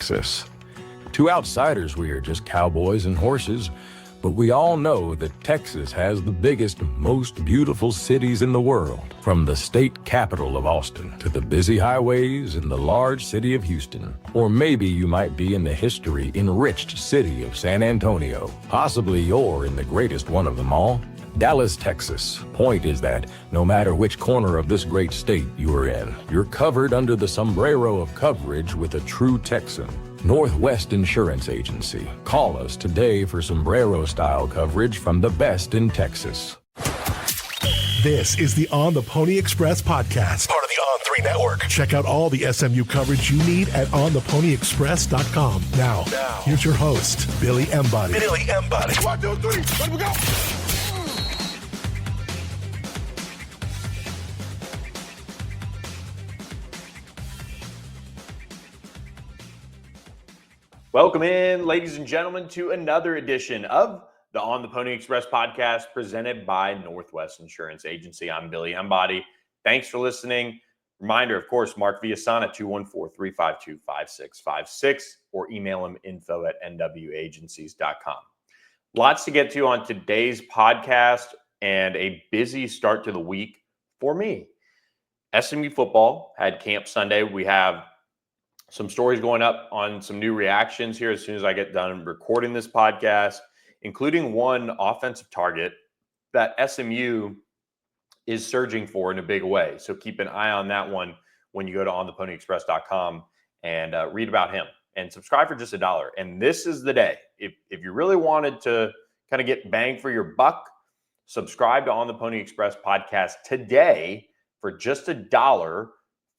Texas. To outsiders, we are just cowboys and horses, but we all know that Texas has the biggest, most beautiful cities in the world, from the state capital of Austin to the busy highways in the large city of Houston. Or maybe you might be in the history-enriched city of San Antonio. Possibly you're in the greatest one of them all, Dallas, Texas. Point is that no matter which corner of this great state you are in, you're covered under the sombrero of coverage with a true Texan. Northwest Insurance Agency. Call us today for sombrero-style coverage from the best in Texas. This is the On the Pony Express podcast, part of the On3 network. Check out all the SMU coverage you need at ontheponyexpress.com. Now, here's your host, Billy Embody. 1, 2, 3, let me go. Welcome in, ladies and gentlemen, to another edition of the On the Pony Express podcast presented by Northwest Insurance Agency. I'm Billy Embody. Thanks for listening. Reminder, of course, Mark Villasana, 214-352-5656, or email him info@nwagencies.com. Lots to get to on today's podcast and a busy start to the week for me. SMU football had camp Sunday. We have some stories going up on some new reactions here as soon as I get done recording this podcast, including one offensive target that SMU is surging for in a big way. So keep an eye on that one when you go to ontheponyexpress.com and read about him and subscribe for just $1. And this is the day. If you really wanted to kind of get bang for your buck, subscribe to On the Pony Express podcast today for just $1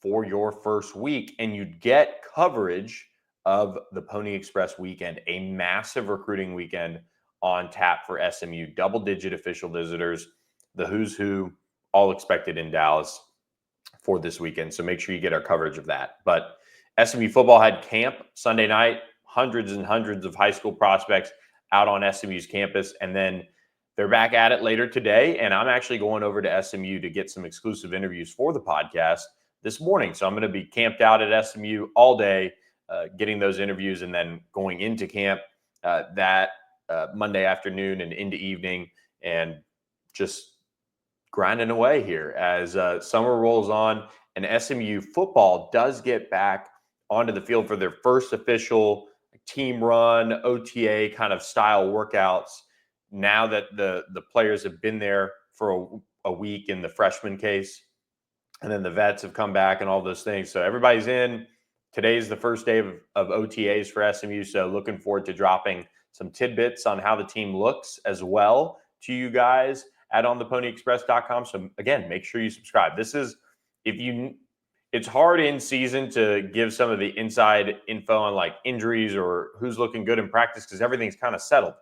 for your first week, and you'd get coverage of the Pony Express weekend, a massive recruiting weekend on tap for SMU, double-digit official visitors, the who's who, all expected in Dallas for this weekend. So make sure you get our coverage of that. But SMU football had camp Sunday night, hundreds and hundreds of high school prospects out on SMU's campus, and then they're back at it later today, and I'm actually going over to SMU to get some exclusive interviews for the podcast this morning. So I'm going to be camped out at SMU all day, getting those interviews, and then going into camp that Monday afternoon and into evening, and just grinding away here as summer rolls on and SMU football does get back onto the field for their first official team run, OTA kind of style workouts. Now that the players have been there for a week in the freshman case, and then the vets have come back and all those things. So everybody's in. Today's the first day of OTAs for SMU. So looking forward to dropping some tidbits on how the team looks as well to you guys at ontheponyexpress.com. So again, make sure you subscribe. This is, it's hard in season to give some of the inside info on like injuries or who's looking good in practice because everything's kind of settled.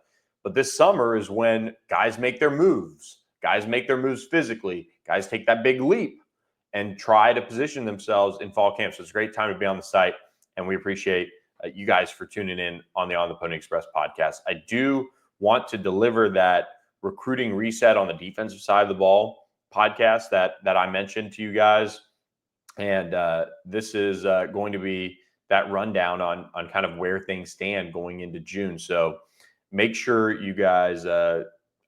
But this summer is when guys make their moves. Guys make their moves physically. Guys take that big leap and try to position themselves in fall camp. So it's a great time to be on the site, and we appreciate you guys for tuning in on the On the Pony Express podcast. I do want to deliver that recruiting reset on the defensive side of the ball podcast that I mentioned to you guys, and this is going to be that rundown on kind of where things stand going into June. So make sure you guys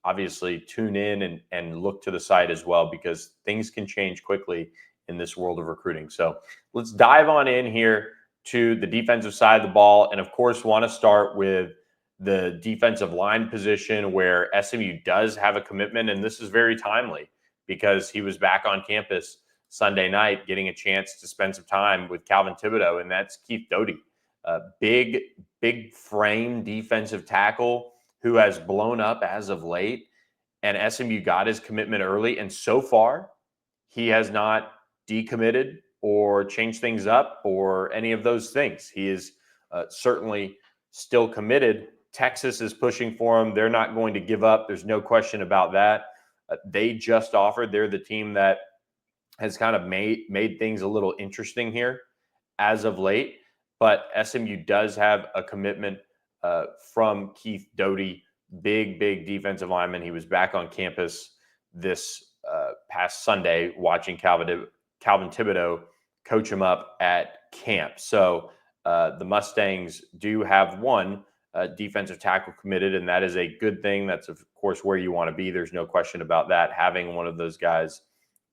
obviously tune in and look to the site as well, because things can change quickly in this world of recruiting. So let's dive on in here to the defensive side of the ball. And of course, want to start with the defensive line position where SMU does have a commitment. And this is very timely because he was back on campus Sunday night, getting a chance to spend some time with Calvin Thibodeau, and that's Keith Doty, a big frame defensive tackle who has blown up as of late, and SMU got his commitment early. And so far, he has not decommitted or changed things up or any of those things. He is certainly still committed. Texas is pushing for him. They're not going to give up. There's no question about that. They just offered. They're the team that has kind of made things a little interesting here as of late. But SMU does have a commitment from Keith Doty, big defensive lineman. He was back on campus this past Sunday watching Calvin Thibodeau coach him up at camp. So the Mustangs do have one defensive tackle committed, and that is a good thing. That's, of course, where you want to be. There's no question about that, having one of those guys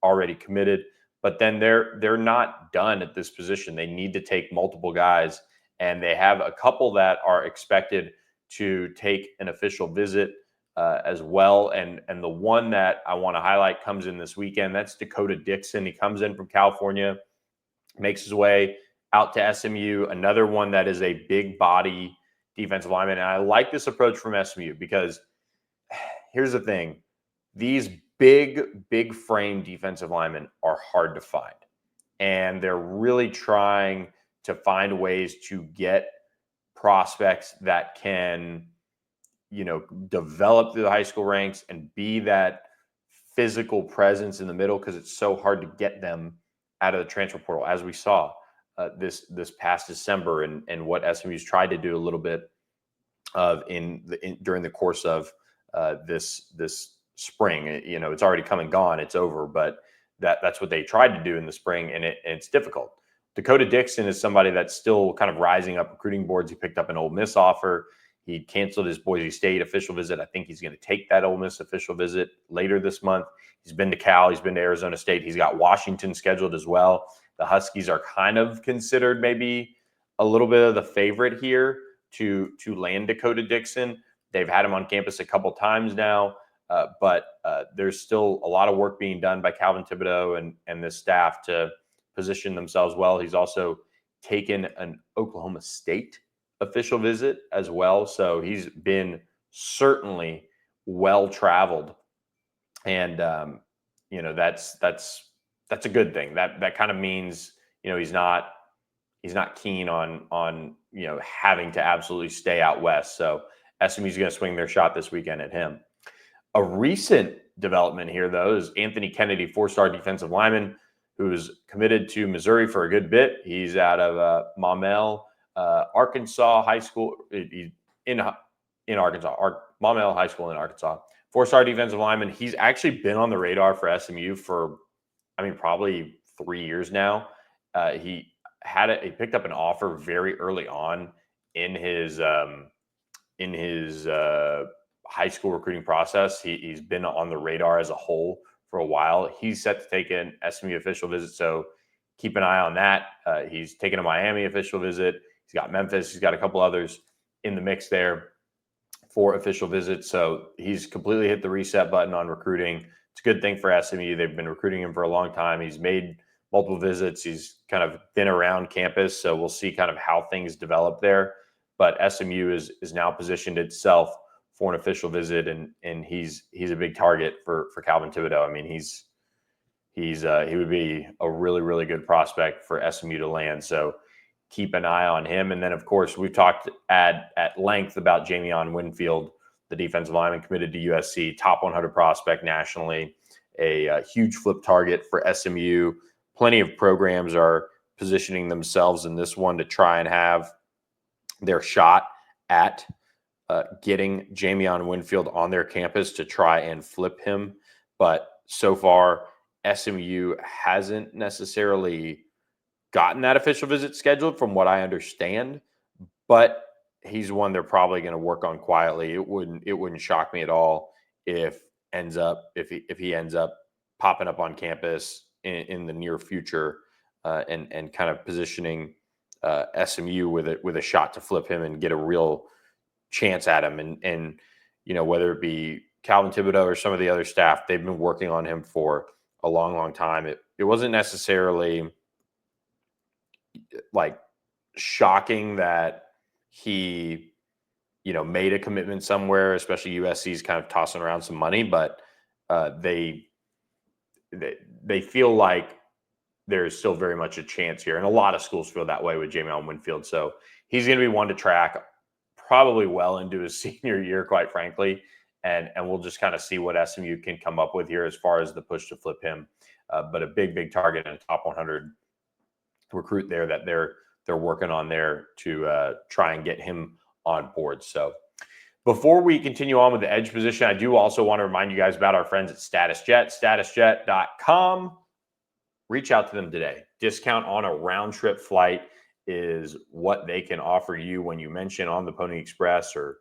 already committed. But then they're not done at this position. They need to take multiple guys, and they have a couple that are expected to take an official visit as well. And the one that I want to highlight comes in this weekend. That's Dakota Dixon. He comes in from California, makes his way out to SMU. Another one that is a big body defensive lineman. And I like this approach from SMU because here's the thing. These big frame defensive linemen are hard to find. And they're really trying to find ways to get prospects that can, develop through the high school ranks and be that physical presence in the middle, because it's so hard to get them out of the transfer portal, as we saw this past December, and what SMU's tried to do a little bit of during the course of this spring. It's already come and gone, it's over, but that's what they tried to do in the spring, and it's difficult. Dakota Dixon is somebody that's still kind of rising up recruiting boards. He picked up an Ole Miss offer. He canceled his Boise State official visit. I think he's going to take that Ole Miss official visit later this month. He's been to Cal. He's been to Arizona State. He's got Washington scheduled as well. The Huskies are kind of considered maybe a little bit of the favorite here to land Dakota Dixon. They've had him on campus a couple times now, but there's still a lot of work being done by Calvin Thibodeau and this staff to position themselves well. He's also taken an Oklahoma State official visit as well. So he's been certainly well traveled. And that's a good thing. That kind of means, he's not keen on having to absolutely stay out west. So SMU's going to swing their shot this weekend at him. A recent development here, though, is Anthony Kennedy, 4-star defensive lineman, who's committed to Missouri for a good bit. He's out of Maumelle, Arkansas High School. He's in Arkansas, Maumelle High School in Arkansas. 4-star defensive lineman. He's actually been on the radar for SMU for, probably 3 years now. He picked up an offer very early on in his high school recruiting process. He's been on the radar as a whole for a while. He's set to take an SMU official visit, so keep an eye on that. He's taken a Miami official visit. He's got Memphis. He's got a couple others in the mix there for official visits. So he's completely hit the reset button on recruiting. It's a good thing for SMU. They've been recruiting him for a long time. He's made multiple visits. He's kind of been around campus, so we'll see kind of how things develop there. But SMU is now positioned itself for an official visit, and he's a big target for Calvin Thibodeau. He would be a really, really good prospect for SMU to land. So keep an eye on him. And then, of course, we've talked at length about Jamion Winfield, the defensive lineman committed to USC, top 100 prospect nationally, a huge flip target for SMU. Plenty of programs are positioning themselves in this one to try and have their shot at getting Jamion Winfield on their campus to try and flip him. But so far, SMU hasn't necessarily gotten that official visit scheduled from what I understand, but he's one they're probably going to work on quietly. It wouldn't shock me at all if he ends up popping up on campus in the near future and kind of positioning SMU with a shot to flip him and get a real chance at him. And whether it be Calvin Thibodeau or some of the other staff, they've been working on him for a long, long time. It wasn't necessarily like shocking that he, made a commitment somewhere, especially USC's kind of tossing around some money, but they feel like there's still very much a chance here. And a lot of schools feel that way with Jamion Winfield. So he's going to be one to track probably well into his senior year, quite frankly. And we'll just kind of see what SMU can come up with here as far as the push to flip him. But a big target and a top 100 recruit there that they're working on there to try and get him on board. So before we continue on with the edge position, I do also want to remind you guys about our friends at StatusJet, statusjet.com. Reach out to them today. Discount on a round trip flight is what they can offer you when you mention On the Pony Express or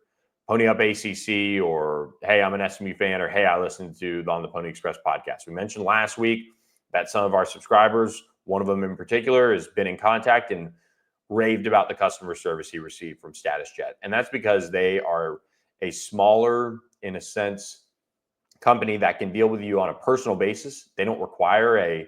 Pony Up ACC, or hey, I'm an SMU fan, or hey, I listened to the On the Pony Express podcast. We mentioned last week that some of our subscribers, one of them in particular, has been in contact and raved about the customer service he received from Status Jet. And that's because they are a smaller, in a sense, company that can deal with you on a personal basis. They don't require a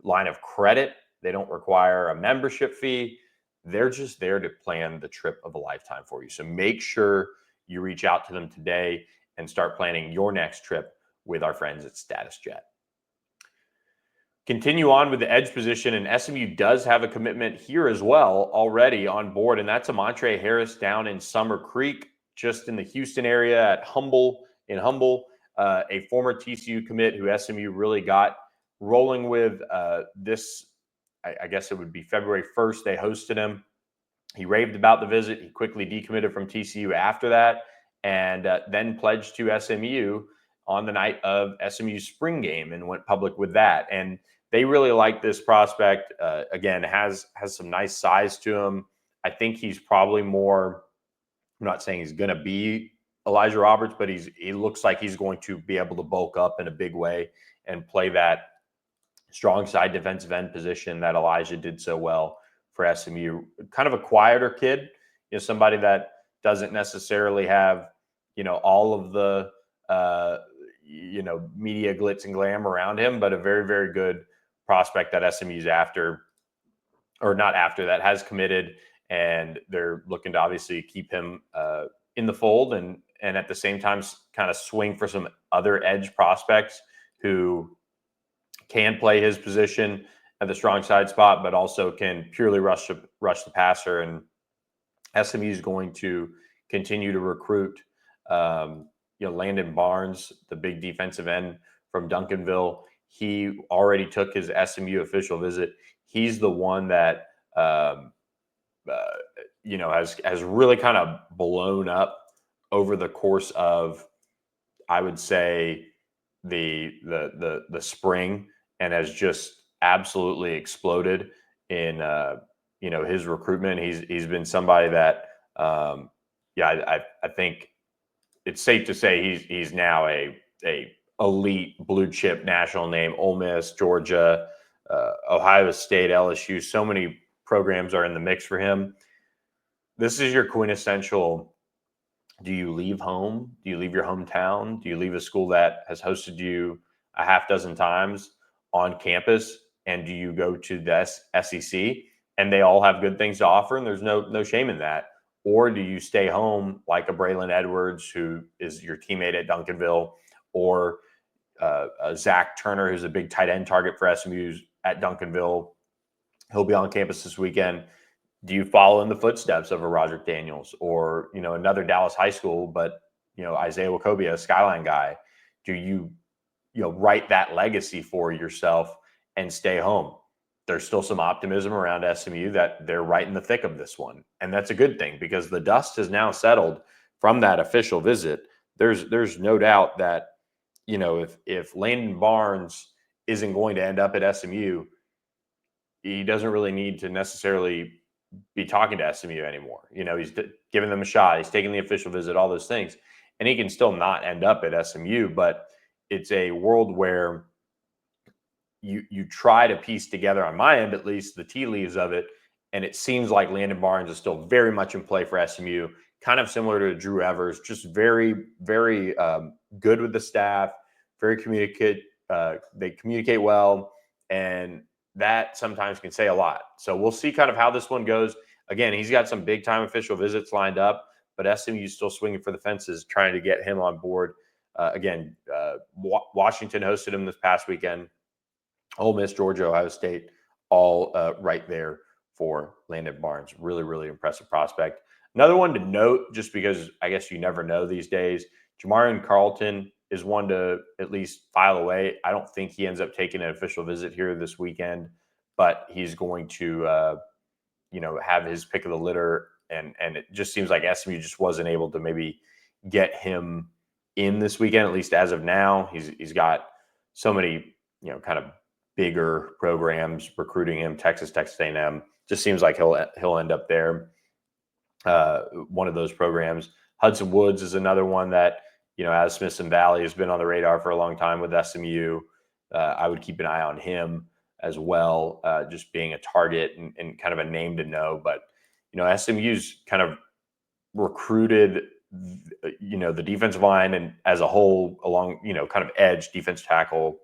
line of credit. They don't require a membership fee. They're just there to plan the trip of a lifetime for you. So make sure you reach out to them today and start planning your next trip with our friends at Status Jet. Continue on with the edge position, and SMU does have a commitment here as well already on board, and that's Amontre Harris down in Summer Creek, just in the Houston area at Humble, a former TCU commit who SMU really got rolling with this. I guess it would be February 1st. They hosted him. He raved about the visit. He quickly decommitted from TCU after that, and then pledged to SMU on the night of SMU's spring game and went public with that. And they really like this prospect. Again, has some nice size to him. I think he's probably more, I'm not saying he's going to be Elijah Roberts, but he looks like he's going to be able to bulk up in a big way and play that strong side defensive end position that Elijah did so well for SMU. Kind of a quieter kid, somebody that doesn't necessarily have, all of the, media glitz and glam around him, but a very, very good prospect that SMU's after, or not after, that has committed, and they're looking to obviously keep him in the fold and at the same time kind of swing for some other edge prospects who can play his position at the strong side spot, but also can purely rush the passer. And SMU is going to continue to recruit, Landon Barnes, the big defensive end from Duncanville. He already took his SMU official visit. He's the one that, has really kind of blown up over the course of, I would say, the spring, and has just absolutely exploded in his recruitment. He's been somebody that I think it's safe to say he's now a elite blue chip national name. Ole Miss, Georgia, Ohio State, LSU, so many programs are in the mix for him. This is your quintessential, do you leave home? Do you leave your hometown? Do you leave a school that has hosted you a half dozen times on campus? And do you go to the SEC? And they all have good things to offer, and there's no shame in that. Or do you stay home like a Braylon Edwards, who is your teammate at Duncanville, or Zach Turner, who's a big tight end target for SMU at Duncanville? He'll be on campus this weekend. Do you follow in the footsteps of a Roderick Daniels or, another Dallas high school, but, Isaiah Wacobia, a Skyline guy? Do you, write that legacy for yourself and stay home? There's still some optimism around SMU that they're right in the thick of this one. And that's a good thing, because the dust has now settled from that official visit. There's no doubt that, if Landon Barnes isn't going to end up at SMU, he doesn't really need to necessarily be talking to SMU anymore. He's giving them a shot. He's taking the official visit, all those things, and he can still not end up at SMU. But it's a world where you try to piece together, on my end at least, the tea leaves of it, and it seems like Landon Barnes is still very much in play for SMU, kind of similar to Drew Evers, just very, very good with the staff, very they communicate well, and that sometimes can say a lot. So we'll see kind of how this one goes. Again, he's got some big time official visits lined up, but SMU is still swinging for the fences, trying to get him on board. Washington hosted him this past weekend. Ole Miss, Georgia, Ohio State, all right there for Landon Barnes. Really, really impressive prospect. Another one to note, just because I guess you never know these days, Jamarian Carlton is one to at least file away. I don't think he ends up taking an official visit here this weekend, but he's going to, have his pick of the litter. And it just seems like SMU just wasn't able to maybe get him in this weekend, at least as of now. He's got so many, kind of bigger programs recruiting him. Texas A&M. Just seems like he'll end up there. One of those programs. Hudson Woods is another one that, as Smithson Valley has been on the radar for a long time with SMU. I would keep an eye on him as well, just being a target and kind of a name to know. But, SMU's kind of recruited, the defensive line and as a whole along, kind of edge, defense tackle,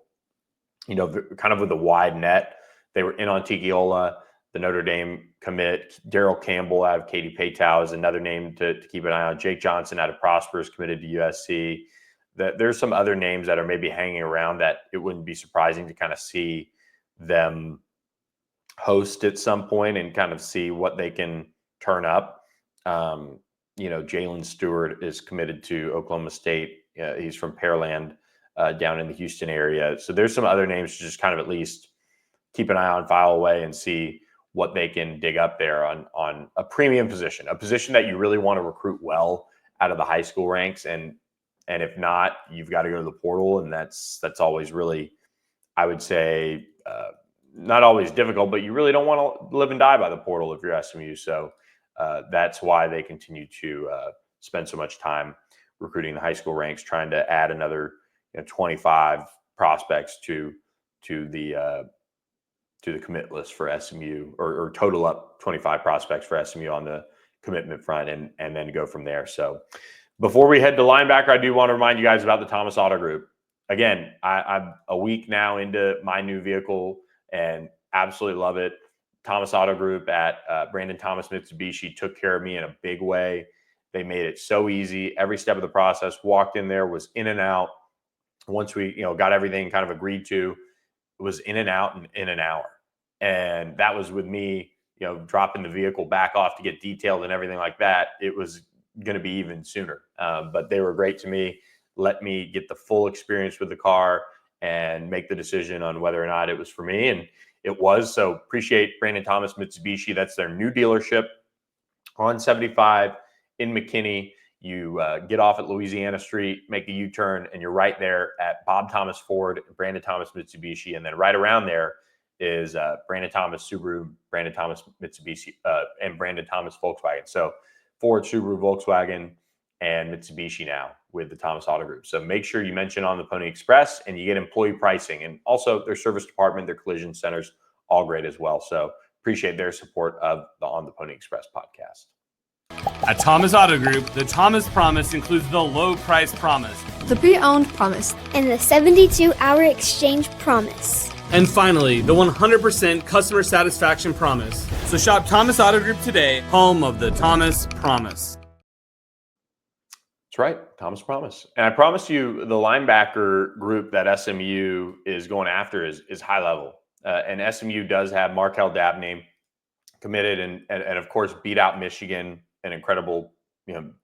kind of with a wide net. They were in on Tikiola, the Notre Dame commit. Daryl Campbell out of Katy Paytow is another name to keep an eye on. Jake Johnson out of Prosper is committed to USC. There's some other names that are maybe hanging around that it wouldn't be surprising to kind of see them host at some point and kind of see what they can turn up. Jalen Stewart is committed to Oklahoma State. He's from Pearland, down in the Houston area. So there's some other names to just kind of at least keep an eye on, file away, and see what they can dig up there on a premium position, a position that you really want to recruit well out of the high school ranks. And if not, you've got to go to the portal. And that's always really, I would say, not always difficult, but you really don't want to live and die by the portal if you're SMU. So that's why they continue to spend so much time recruiting the high school ranks, trying to add another 25 prospects to the commit list for SMU, or total up 25 prospects for SMU on the commitment front, and then go from there. So before we head to linebacker, I do want to remind you guys about the Thomas Auto Group. Again, I'm a week now into my new vehicle and absolutely love it. Thomas Auto Group at Brandon Thomas Mitsubishi took care of me in a big way. They made it so easy. Every step of the process, walked in there, was in and out. Once we, got everything kind of agreed to, it was in and out in an hour. And that was with me, dropping the vehicle back off to get detailed and everything like that. It was going to be even sooner. But they were great to me, let me get the full experience with the car and make the decision on whether or not it was for me. And it was. So appreciate Brandon Thomas Mitsubishi. That's their new dealership on 75 in McKinney. You get off at Louisiana Street, make a U-turn, and you're right there at Bob Thomas Ford, Brandon Thomas Mitsubishi. And then right around there is Brandon Thomas Subaru, Brandon Thomas Mitsubishi, and Brandon Thomas Volkswagen. So Ford, Subaru, Volkswagen, and Mitsubishi now with the Thomas Auto Group. So make sure you mention On the Pony Express, and you get employee pricing. And also their service department, their collision centers, all great as well. So appreciate their support of the On the Pony Express podcast. At Thomas Auto Group, the Thomas Promise includes the low price promise, the pre-owned promise, and the 72-hour exchange promise. and finally, the 100% customer satisfaction promise. So shop Thomas Auto Group today, home of the Thomas Promise. That's right, Thomas Promise. And I promise you, the linebacker group that SMU is going after is high level. And SMU does have Markel Dabney committed, and of course beat out Michigan. An incredible,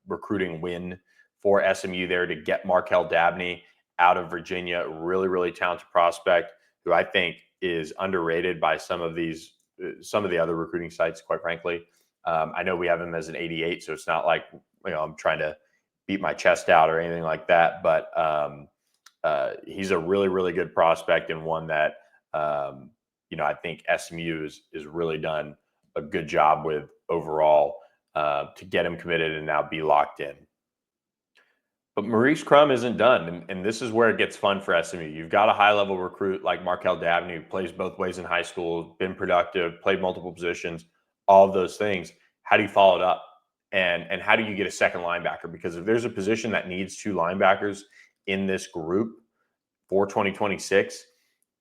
recruiting win for SMU there to get Markel Dabney out of Virginia. Really, really talented prospect who I think is underrated by some of the other recruiting sites, quite frankly. I know we have him as an 88, so it's not like, I'm trying to beat my chest out or anything like that, but he's a really, really good prospect, and one that, I think SMU is really done a good job with overall to get him committed and now be locked in. But Maurice Crum isn't done, and this is where it gets fun for SMU. You've got a high-level recruit like Markel Dabney, who plays both ways in high school, been productive, played multiple positions, all of those things. How do you follow it up? And how do you get a second linebacker? Because if there's a position that needs two linebackers in this group for 2026,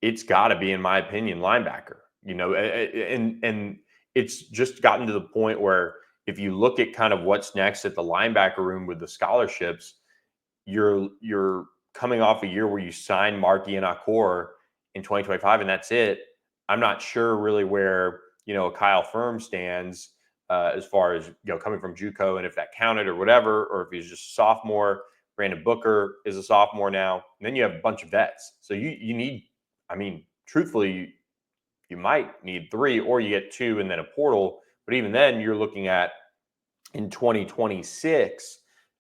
it's got to be, in my opinion, linebacker. And it's just gotten to the point where if you look at kind of what's next at the linebacker room with the scholarships, you're coming off a year where you signed Mark Iannacor in 2025, and that's it. I'm not sure really where, Kyle Firm stands as far as, coming from JUCO, and if that counted or whatever, or if he's just a sophomore. Brandon Booker is a sophomore now. And then you have a bunch of vets. So you need, truthfully, you might need three, or you get two and then a portal. But even then, you're looking at in 2026,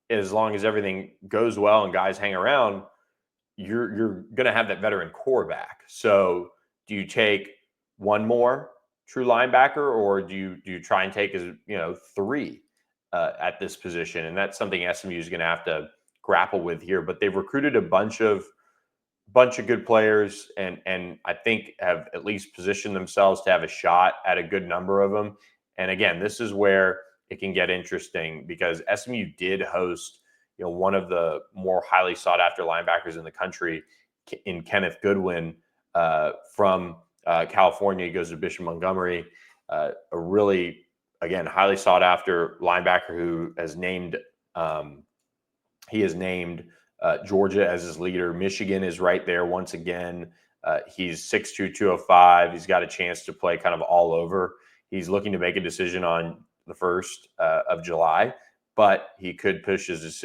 as long as everything goes well and guys hang around, you're going to have that veteran core back. So do you take one more true linebacker, or do you try and take three at this position? And that's something SMU is going to have to grapple with here. But they've recruited a bunch of good players, and I think have at least positioned themselves to have a shot at a good number of them. And again, this is where it can get interesting, because SMU did host one of the more highly sought after linebackers in the country in Kenneth Goodwin from California. He goes to Bishop Montgomery, a really, again, highly sought after linebacker who has named Georgia as his leader. Michigan is right there once again. He's 6'2", 205. He's got a chance to play kind of all over. He's looking to make a decision on the 1st of July, but he could push his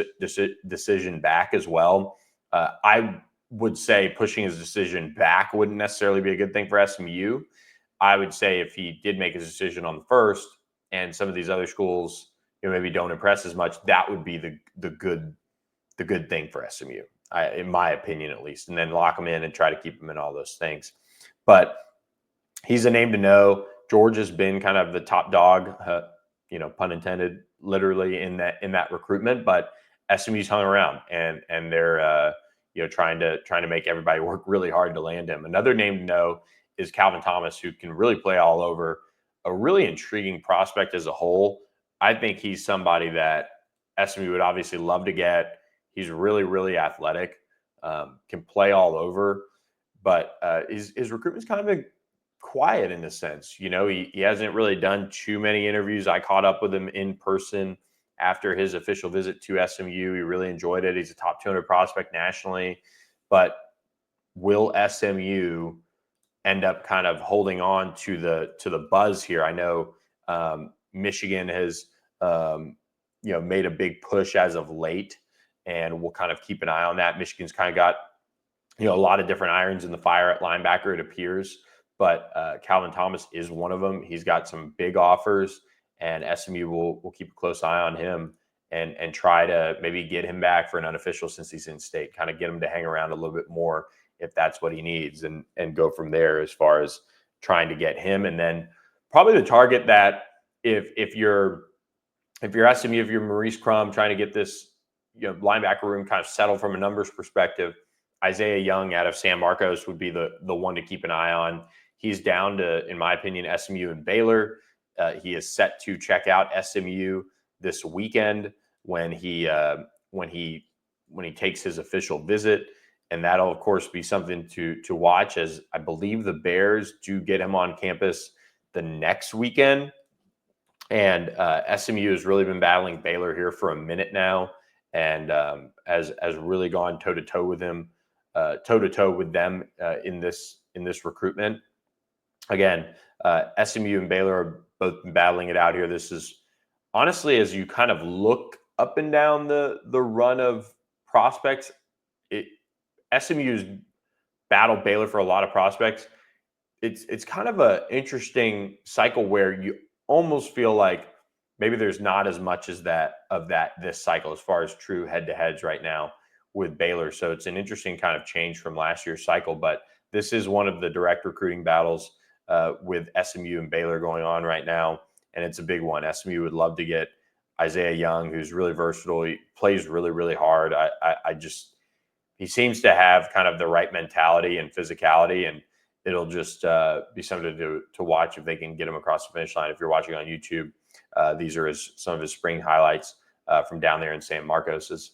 decision back as well. I would say pushing his decision back wouldn't necessarily be a good thing for SMU. I would say if he did make his decision on the 1st and some of these other schools maybe don't impress as much, that would be the good thing for SMU, in my opinion, at least, and then lock him in and try to keep him in all those things. But he's a name to know. Georgia's been kind of the top dog, pun intended, literally in that recruitment. But SMU's hung around, and they're trying to make everybody work really hard to land him. Another name to know is Calvin Thomas, who can really play all over. A really intriguing prospect as a whole. I think he's somebody that SMU would obviously love to get. He's really, really athletic, can play all over, but his recruitment's kind of been quiet in a sense. He hasn't really done too many interviews. I caught up with him in person after his official visit to SMU. He really enjoyed it. He's a top 200 prospect nationally, but will SMU end up kind of holding on to the buzz here? I know Michigan has made a big push as of late, and we'll kind of keep an eye on that. Michigan's kind of got a lot of different irons in the fire at linebacker, it appears, but Calvin Thomas is one of them. He's got some big offers, and SMU will keep a close eye on him and try to maybe get him back for an unofficial since he's in state, kind of get him to hang around a little bit more if that's what he needs, and go from there as far as trying to get him. And then probably the target that if you're SMU, if you're Maurice Crum trying to get this linebacker room kind of settled from a numbers perspective, Isaiah Young out of San Marcos would be the one to keep an eye on. He's down to, in my opinion, SMU and Baylor. He is set to check out SMU this weekend when he takes his official visit, and that'll of course be something to watch, as I believe the Bears do get him on campus the next weekend. And SMU has really been battling Baylor here for a minute now, and has really gone toe to toe with them in this recruitment. Again, SMU and Baylor are both battling it out here. This is honestly, as you kind of look up and down the run of prospects, SMU's battled Baylor for a lot of prospects. It's kind of an interesting cycle where you almost feel like maybe there's not as much as this cycle as far as true head-to-heads right now with Baylor. So it's an interesting kind of change from last year's cycle, but this is one of the direct recruiting battles with SMU and Baylor going on right now, and it's a big one. SMU would love to get Isaiah Young, who's really versatile. He plays really, really hard. He seems to have kind of the right mentality and physicality, and it'll just be something to watch if they can get him across the finish line. If you're watching on YouTube, these are some of his spring highlights from down there in San Marcos.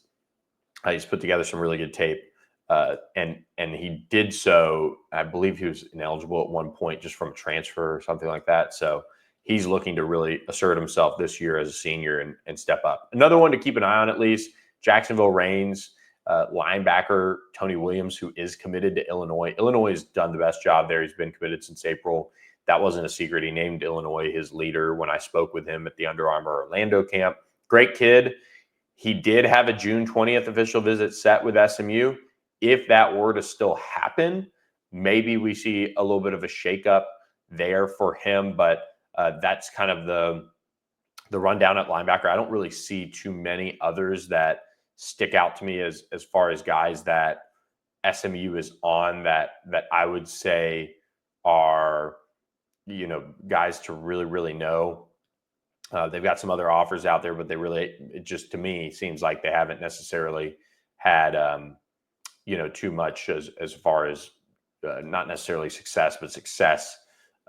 He's put together some really good tape, and he did so. I believe he was ineligible at one point just from a transfer or something like that. So he's looking to really assert himself this year as a senior and step up. Another one to keep an eye on, at least, Jacksonville Reigns. Linebacker Tony Williams, who is committed to Illinois. Illinois has done the best job there. He's been committed since April. That wasn't a secret. He named Illinois his leader when I spoke with him at the Under Armour Orlando camp. Great kid. He did have a June 20th official visit set with SMU. If that were to still happen, maybe we see a little bit of a shakeup there for him. But that's kind of the rundown at linebacker. I don't really see too many others that stick out to me as far as guys that SMU is on that I would say are, guys to really, really know. They've got some other offers out there, but it just, to me, seems like they haven't necessarily had, too much as far as not necessarily success, but success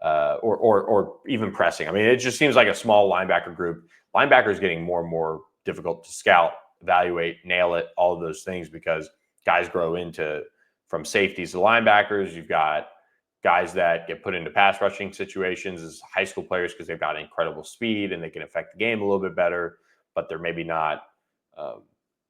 or even pressing. I mean, it just seems like a small linebacker group. Linebackers getting more and more difficult to scout, evaluate, nail it, all of those things, because guys grow into from safeties to linebackers. You've got guys that get put into pass rushing situations as high school players because they've got incredible speed and they can affect the game a little bit better, but they're maybe not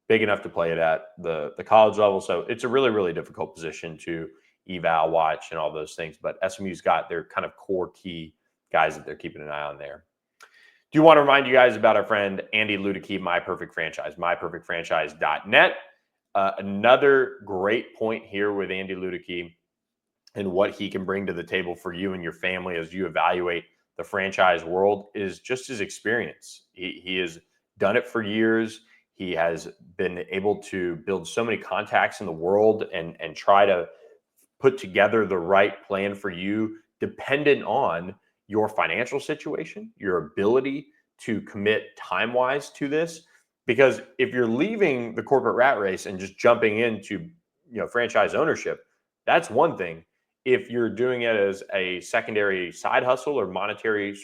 big enough to play it at the college level. So it's a really, really difficult position to eval, watch, and all those things. But SMU's got their kind of core key guys that they're keeping an eye on there. Do want to remind you guys about our friend Andy Ludicky, My Perfect Franchise, myperfectfranchise.net. Another great point here with Andy Ludicky and what he can bring to the table for you and your family as you evaluate the franchise world is just his experience. He has done it for years. He has been able to build so many contacts in the world and try to put together the right plan for you, dependent on your financial situation, your ability to commit time-wise to this. Because if you're leaving the corporate rat race and just jumping into, franchise ownership, that's one thing. If you're doing it as a secondary side hustle or monetary,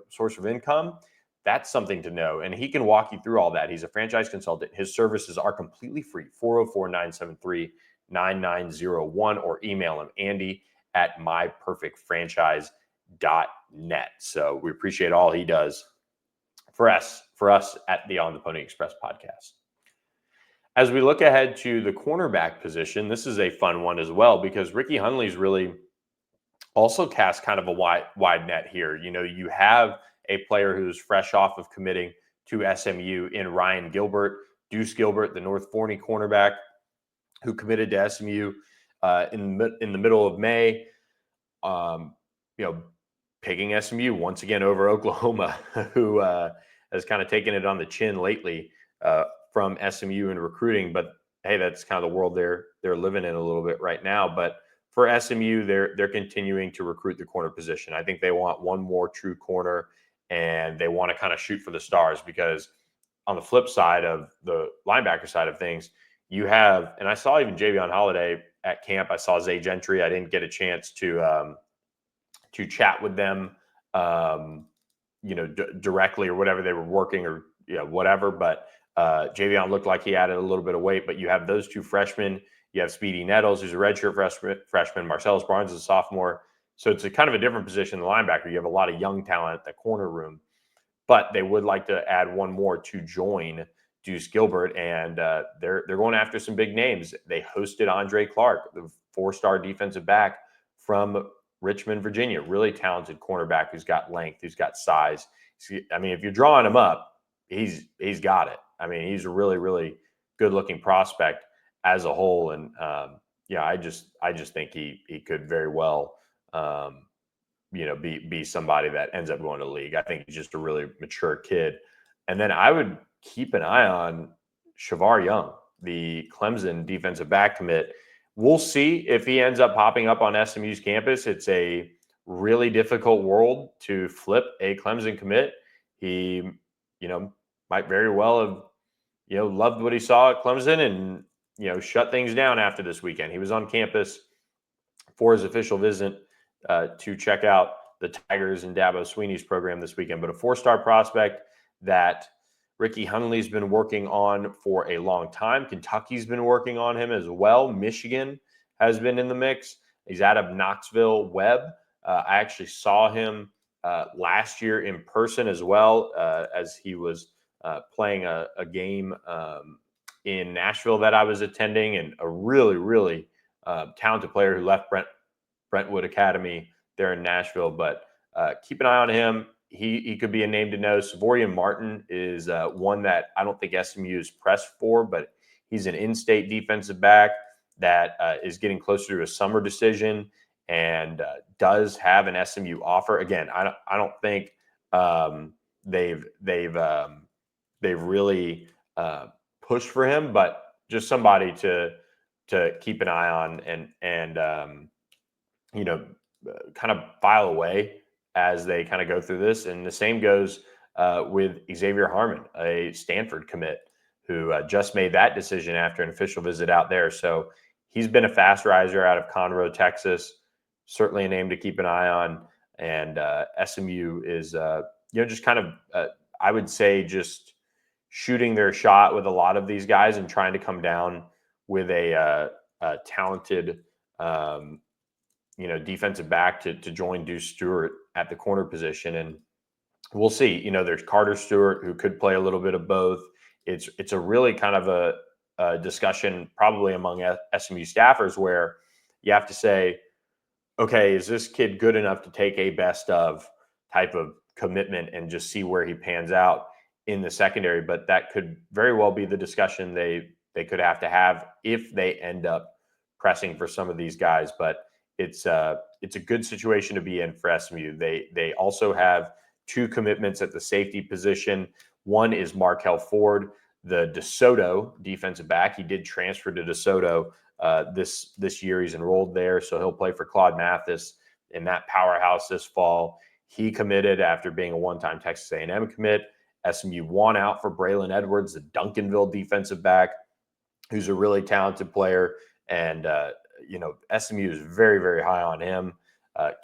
source of income, that's something to know. And he can walk you through all that. He's a franchise consultant. His services are completely free. 404-973-9901 or email him, andy@myperfectfranchise.net. So we appreciate all he does for us at the On the Pony Express podcast. As we look ahead to the cornerback position, this is a fun one as well, because Ricky Hunley's really also cast kind of a wide net here. You have a player who's fresh off of committing to SMU in Ryan Gilbert, Deuce Gilbert, the North Forney cornerback, who committed to SMU in the middle of May. Picking SMU once again over Oklahoma, who has kind of taken it on the chin lately from SMU in recruiting. But hey, that's kind of the world they're living in a little bit right now. But for SMU, they're continuing to recruit the corner position. I think they want one more true corner, and they want to kind of shoot for the stars, because on the flip side of the linebacker side of things, you have, and I saw even Javion Holiday at camp. I saw Zay Gentry. I didn't get a chance to chat with them, directly or whatever they were working or whatever. But Javion looked like he added a little bit of weight. But you have those two freshmen. You have Speedy Nettles, who's a redshirt freshman. Marcellus Barnes is a sophomore. So it's a kind of a different position than linebacker. You have a lot of young talent at the corner room, but they would like to add one more to join Deuce Gilbert, and they're going after some big names. They hosted Andre Clark, the 4-star defensive back from Richmond, Virginia, really talented cornerback who's got length, who's got size. I mean, if you're drawing him up, he's got it. I mean, he's a really, really good-looking prospect as a whole, and I just think he could very well, be somebody that ends up going to the league. I think he's just a really mature kid. And then I would keep an eye on Shavar Young, the Clemson defensive back commit. We'll see if he ends up popping up on SMU's campus. It's a really difficult world to flip a Clemson commit. He, might very well have, loved what he saw at Clemson and, shut things down after this weekend. He was on campus for his official visit to check out the Tigers and Dabo Sweeney's program this weekend. But a 4-star prospect that Ricky Hunley's been working on for a long time. Kentucky's been working on him as well. Michigan has been in the mix. He's out of Knoxville Webb. I actually saw him last year in person as well, as he was playing a game in Nashville that I was attending, and a really, really talented player who left Brentwood Academy there in Nashville. But keep an eye on him. He could be a name to know. Savorian Martin is one that I don't think SMU is pressed for, but he's an in-state defensive back that is getting closer to a summer decision and does have an SMU offer. Again, I don't think they've really pushed for him, but just somebody to keep an eye on and kind of file away as they kind of go through this. And the same goes with Xavier Harmon, a Stanford commit who just made that decision after an official visit out there. So he's been a fast riser out of Conroe, Texas. Certainly a name to keep an eye on. And SMU is, just kind of, I would say, just shooting their shot with a lot of these guys and trying to come down with a talented, defensive back to join Deuce Stewart at the corner position. And we'll see. There's Carter Stewart, who could play a little bit of both. It's a really kind of a discussion probably among SMU staffers where you have to say, okay, is this kid good enough to take a best of type of commitment and just see where he pans out in the secondary? But that could very well be the discussion they could have to have if they end up pressing for some of these guys. But it's a good situation to be in for SMU. They also have 2 commitments at the safety position. One is Markel Ford, the DeSoto defensive back. He did transfer to DeSoto this year. He's enrolled there, so he'll play for Claude Mathis in that powerhouse this fall. He committed after being a one-time Texas A&M commit. SMU won out for Braylon Edwards, the Duncanville defensive back, who's a really talented player. And, SMU is very, very high on him.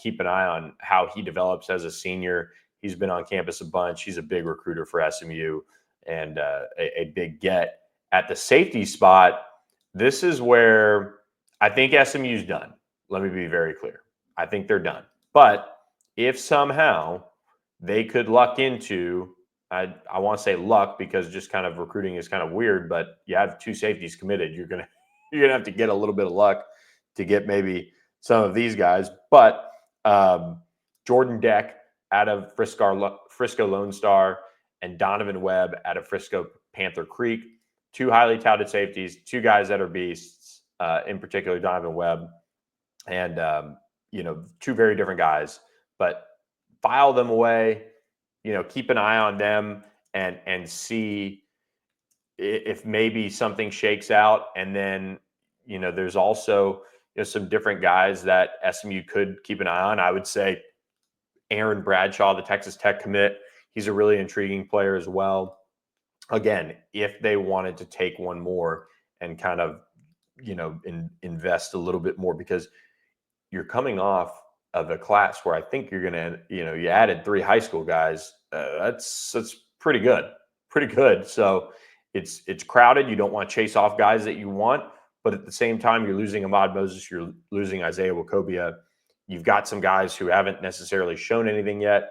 Keep an eye on how he develops as a senior. He's been on campus a bunch. He's a big recruiter for SMU and a big get. At the safety spot, this is where I think SMU's done. Let me be very clear. I think they're done. But if somehow they could luck into, I want to say luck because just kind of recruiting is kind of weird, but you have 2 safeties committed. You're gonna have to get a little bit of luck to get maybe some of these guys. But Jordan Deck out of Frisco Lone Star and Donovan Webb out of Frisco Panther Creek, 2 highly touted safeties, 2 guys that are beasts, in particular Donovan Webb, and 2 very different guys. But file them away, keep an eye on them and see if maybe something shakes out. And then, there's also some different guys that SMU could keep an eye on. I would say Aaron Bradshaw, the Texas Tech commit, he's a really intriguing player as well. Again, if they wanted to take one more and kind of, invest a little bit more, because you're coming off of a class where I think you're going to, you added 3 high school guys. That's pretty good. So it's crowded. You don't want to chase off guys that you want, but at the same time, you're losing Ahmad Moses. You're losing Isaiah Wacobia. You've got some guys who haven't necessarily shown anything yet.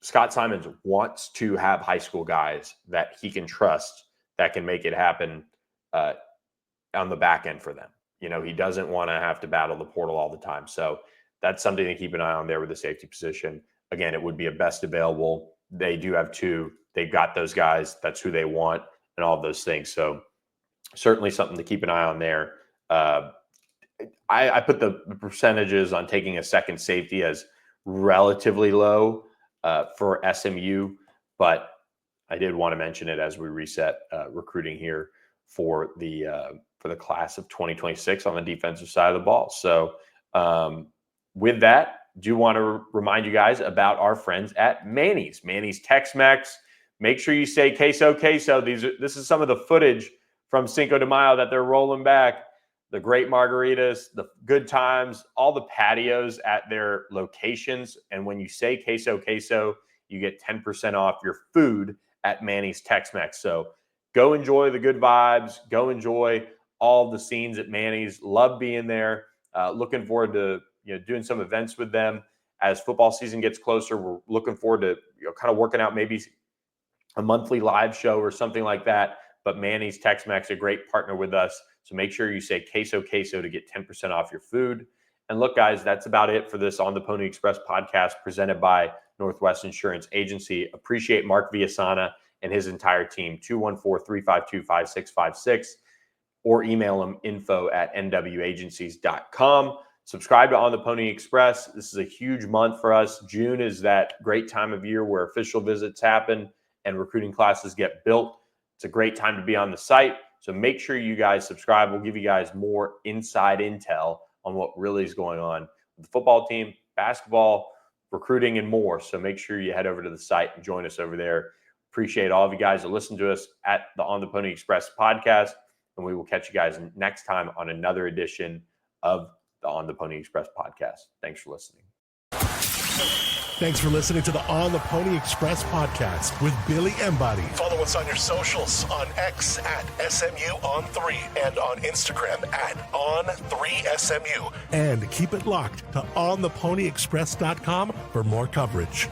Scott Symons wants to have high school guys that he can trust that can make it happen on the back end for them. He doesn't want to have to battle the portal all the time. So that's something to keep an eye on there with the safety position. Again, it would be a best available. They do have 2. They've got those guys. That's who they want and all of those things. So certainly something to keep an eye on there. I put the percentages on taking a second safety as relatively low for SMU, but I did want to mention it as we reset recruiting here for the class of 2026 on the defensive side of the ball. So with that, do want to remind you guys about our friends at Manny's. Manny's Tex-Mex. Make sure you say queso, queso. This is some of the footage from Cinco de Mayo that they're rolling back. The great margaritas, the good times, all the patios at their locations. And when you say queso, queso, you get 10% off your food at Manny's Tex-Mex. So go enjoy the good vibes. Go enjoy all the scenes at Manny's. Love being there. Looking forward to doing some events with them as football season gets closer. We're looking forward to kind of working out maybe a monthly live show or something like that. But Manny's Tex-Mex, a great partner with us. So make sure you say queso, queso to get 10% off your food. And look, guys, that's about it for this On the Pony Express podcast presented by Northwest Insurance Agency. Appreciate Mark Villasana and his entire team. 214-352-5656 or email them info@nwagencies.com. Subscribe to On the Pony Express. This is a huge month for us. June is that great time of year where official visits happen and recruiting classes get built. It's a great time to be on the site. So make sure you guys subscribe. We'll give you guys more inside intel on what really is going on with the football team, basketball, recruiting, and more. So make sure you head over to the site and join us over there. Appreciate all of you guys that listen to us at the On the Pony Express podcast. And we will catch you guys next time on another edition of the On the Pony Express podcast. Thanks for listening. Thanks for listening to the On the Pony Express podcast with Billy Embody. Follow us on your socials on X at SMU on 3 and on Instagram at on3SMU. And keep it locked to ontheponyexpress.com for more coverage.